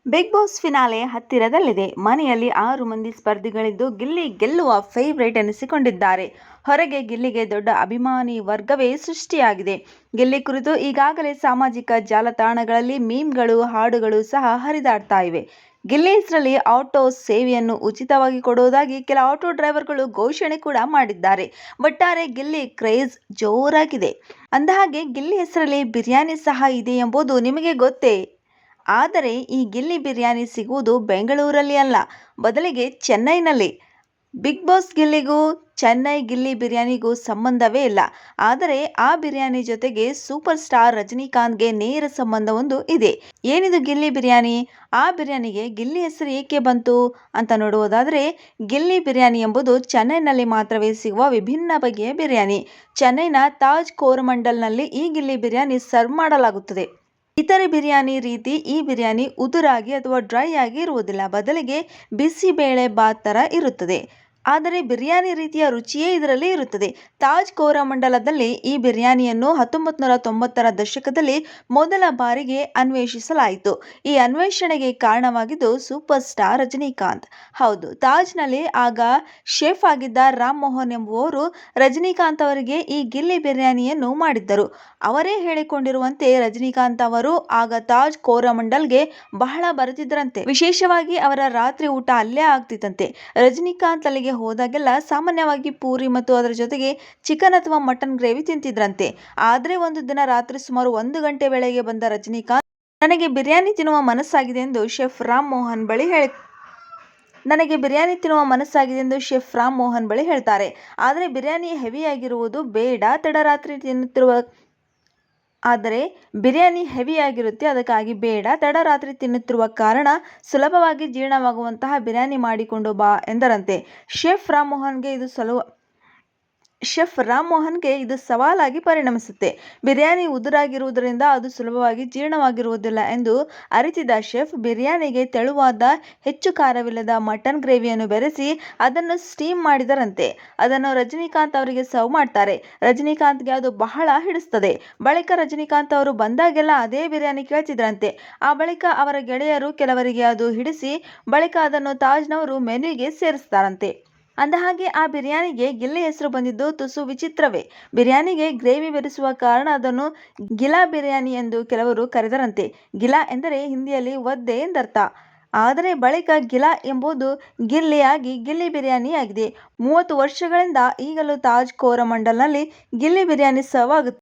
Big boss finale ಹತ್ತಿರದಲ್ಲಿದೆ. ಮನೆಯಲ್ಲಿ 6 ಮಂದಿ ಸ್ಪರ್ಧಿಗಳಿದ್ದು ಗಿಲ್ಲಿ ಗೆಲ್ಲುವ ಫೇವರೇಟ್ ಎನಿಸಿಕೊಂಡಿದ್ದಾರೆ. ಹೊರಗೆ ಗಿಲ್ಲಿಗೆ ದೊಡ್ಡ ಅಭಿಮಾನಿ ವರ್ಗವೇ ಸೃಷ್ಟಿಯಾಗಿದೆ. ಗಿಲ್ಲಿ ಕುರಿತು ಈಗಾಗಲೇ ಸಾಮಾಜಿಕ ಜಾಲತಾಣಗಳಲ್ಲಿ ಮೀಮ್ಗಳು, ಹಾಡುಗಳು ಸಹ ಹರಿದಾಡ್ತಾ ಇವೆ. ಗಿಲ್ಲಿ ಹೆಸರಲ್ಲಿ ಆಟೋ ಸೇವೆಯನ್ನು ಉಚಿತವಾಗಿ ಕೊಡುವುದಾಗಿ ಕೆಲ ಆಟೋ ಡ್ರೈವರ್ಗಳು ಘೋಷಣೆ ಕೂಡ ಮಾಡಿದ್ದಾರೆ. ಒಟ್ಟಾರೆ ಗಿಲ್ಲಿ ಕ್ರೇಜ್ ಜೋರಾಗಿದೆ. ಅಂದಹಾಗೆ ಗಿಲ್ಲಿ ಹೆಸರಲ್ಲಿ ಬಿರಿಯಾನಿ ಸಹ ಇದೆ ಎಂಬುದು ನಿಮಗೆ ಗೊತ್ತೇ? ಆದರೆ ಈ ಗಿಲ್ಲಿ ಬಿರಿಯಾನಿ ಸಿಗುವುದು ಬೆಂಗಳೂರಲ್ಲಿ ಅಲ್ಲ, ಬದಲಿಗೆ ಚೆನ್ನೈನಲ್ಲಿ. ಬಿಗ್ ಬಾಸ್ ಗಿಲ್ಲಿಗೂ ಚೆನ್ನೈ ಗಿಲ್ಲಿ ಬಿರಿಯಾನಿಗೂ ಸಂಬಂಧವೇ ಇಲ್ಲ. ಆದರೆ ಆ ಬಿರಿಯಾನಿ ಜೊತೆಗೆ ಸೂಪರ್ ಸ್ಟಾರ್ ರಜನಿಕಾಂತ್ಗೆ ನೇರ ಸಂಬಂಧವೊಂದು ಇದೆ. ಏನಿದು ಗಿಲ್ಲಿ ಬಿರಿಯಾನಿ? ಆ ಬಿರಿಯಾನಿಗೆ ಗಿಲ್ಲಿ ಹೆಸರು ಏಕೆ ಬಂತು ಅಂತ ನೋಡುವುದಾದರೆ, ಗಿಲ್ಲಿ ಬಿರಿಯಾನಿ ಎಂಬುದು ಚೆನ್ನೈನಲ್ಲಿ ಮಾತ್ರವೇ ಸಿಗುವ ವಿಭಿನ್ನ ಬಗೆಯ ಬಿರಿಯಾನಿ. ಚೆನ್ನೈನ ತಾಜ್ ಕೋರಮಂಡಲ್ನಲ್ಲಿ ಈ ಗಿಲ್ಲಿ ಬಿರಿಯಾನಿ ಸರ್ವ್ ಮಾಡಲಾಗುತ್ತದೆ. ಇತರೆ ಬಿರಿಯಾನಿ ರೀತಿ ಈ ಬಿರಿಯಾನಿ ಉದುರಾಗಿ ಅಥವಾ ಡ್ರೈ ಆಗಿ ಇರುವುದಿಲ್ಲ, ಬದಲಿಗೆ ಬಿಸಿಬೇಳೆ ಬಾತ್ ತರ ಇರುತ್ತದೆ. ಆದರೆ ಬಿರಿಯಾನಿ ರೀತಿಯ ರುಚಿಯೇ ಇದರಲ್ಲಿ ಇರುತ್ತದೆ. ತಾಜ್ ಕೋರಮಂಡಲದಲ್ಲಿ ಈ ಬಿರಿಯಾನಿಯನ್ನು 1990ರ ದಶಕದಲ್ಲಿ ಮೊದಲ ಬಾರಿಗೆ ಅನ್ವೇಷಿಸಲಾಯಿತು. ಈ ಅನ್ವೇಷಣೆಗೆ ಕಾರಣವಾಗಿದ್ದು ಸೂಪರ್ ಸ್ಟಾರ್ ರಜನಿಕಾಂತ್. ಹೌದು, ತಾಜ್ನಲ್ಲಿ ಆಗ ಶೆಫ್ ಆಗಿದ್ದ ರಾಮ್ ಮೋಹನ್ ಎಂಬುವವರು ರಜನಿಕಾಂತ್ ಅವರಿಗೆ ಈ ಗಿಲ್ಲಿ ಬಿರಿಯಾನಿಯನ್ನು ಮಾಡಿದ್ದರು. ಅವರೇ ಹೇಳಿಕೊಂಡಿರುವಂತೆ ರಜನಿಕಾಂತ್ ಅವರು ಆಗ ತಾಜ್ ಕೋರಮಂಡಲ್ಗೆ ಬಹಳ ಬರುತ್ತಿದ್ದರಂತೆ. ವಿಶೇಷವಾಗಿ ಅವರ ರಾತ್ರಿ ಊಟ ಅಲ್ಲೇ ಆಗ್ತಿತ್ತಂತೆ. ರಜನಿಕಾಂತ್ ಅಲ್ಲಿಗೆ ಹೋದಾಗೆಲ್ಲ ಸಾಮಾನ್ಯವಾಗಿ ಪೂರಿ ಮತ್ತು ಅದರ ಜೊತೆಗೆ ಚಿಕನ್ ಅಥವಾ ಮಟನ್ ಗ್ರೇವಿ ತಿಂತಿದ್ರಂತೆ. ಆದರೆ ಒಂದು ದಿನ ರಾತ್ರಿ ಸುಮಾರು 1 ಗಂಟೆ ವೇಳೆಗೆ ಬಂದ ರಜನಿಕಾಂತ್, ನನಗೆ ಬಿರಿಯಾನಿ ತಿನ್ನುವ ಮನಸ್ಸಾಗಿದೆ ಎಂದು ಶೆಫ್ ರಾಮ್ ಮೋಹನ್ ಬಳಿ ಹೇಳ್ತಾರೆ. ಆದರೆ ಬಿರಿಯಾನಿ ಹೆವಿಯಾಗಿರುವುದು ಬೇಡ, ತಡರಾತ್ರಿ ತಿನ್ನುತ್ತಿರುವ ಕಾರಣ ಸುಲಭವಾಗಿ ಜೀರ್ಣವಾಗುವಂತಹ ಬಿರಿಯಾನಿ ಮಾಡಿಕೊಂಡು ಬಾ ಎಂದರಂತೆ. ಶೆಫ್ ರಾಮ್ ಮೋಹನ್ಗೆ ಇದು ಸವಾಲಾಗಿ ಪರಿಣಮಿಸುತ್ತೆ. ಬಿರಿಯಾನಿ ಉದುರಾಗಿರುವುದರಿಂದ ಅದು ಸುಲಭವಾಗಿ ಜೀರ್ಣವಾಗಿರುವುದಿಲ್ಲ ಎಂದು ಅರಿತಿದ್ದ ಶೆಫ್, ಬಿರಿಯಾನಿಗೆ ತೆಳುವಾದ, ಹೆಚ್ಚು ಖಾರವಿಲ್ಲದ ಮಟನ್ ಗ್ರೇವಿಯನ್ನು ಬೆರೆಸಿ ಅದನ್ನು ಸ್ಟೀಮ್ ಮಾಡಿದರಂತೆ. ಅದನ್ನು ರಜನಿಕಾಂತ್ ಅವರಿಗೆ ಸರ್ವ್ ಮಾಡ್ತಾರೆ. ರಜನಿಕಾಂತ್ಗೆ ಅದು ಬಹಳ ಹಿಡಿಸ್ತದೆ. ಬಳಿಕ ರಜನಿಕಾಂತ್ ಅವರು ಬಂದಾಗೆಲ್ಲ ಅದೇ ಬಿರಿಯಾನಿ ಕೇಳ್ತಿದ್ರಂತೆ. ಆ ಬಳಿಕ ಅವರ ಗೆಳೆಯರು ಕೆಲವರಿಗೆ ಅದು ಹಿಡಿಸಿ ಬಳಿಕ ಅದನ್ನು ತಾಜ್ನವರು ಮೆನ್ಯೂಗೆ ಸೇರಿಸ್ತಾರಂತೆ. ಅಂದಹಾಗೆ ಆ ಬಿರಿಯಾನಿಗೆ ಗಿಲ್ಲಿ ಹೆಸರು ಬಂದಿದ್ದು ತುಸು ವಿಚಿತ್ರವೇ. ಬಿರಿಯಾನಿಗೆ ಗ್ರೇವಿ ಬೆರೆಸುವ ಕಾರಣ ಅದನ್ನು ಗಿಲಾ ಬಿರಿಯಾನಿ ಎಂದು ಕೆಲವರು ಕರೆದರಂತೆ. ಗಿಲಾ ಎಂದರೆ ಹಿಂದಿಯಲ್ಲಿ ಒದ್ದೆ ಎಂದರ್ಥ. ಆದರೆ ಬಳಿಕ ಗಿಲಾ ಎಂಬುದು ಗಿಲ್ಲಿ ಆಗಿ ಗಿಲ್ಲಿ ಬಿರಿಯಾನಿ ಆಗಿದೆ. 30 ವರ್ಷಗಳಿಂದ ಈಗಲೂ ತಾಜ್ ಕೋರಮಂಡಲ್ನಲ್ಲಿ ಗಿಲ್ಲಿ ಬಿರಿಯಾನಿ ಸರ್ವ್ ಆಗುತ್ತೆ.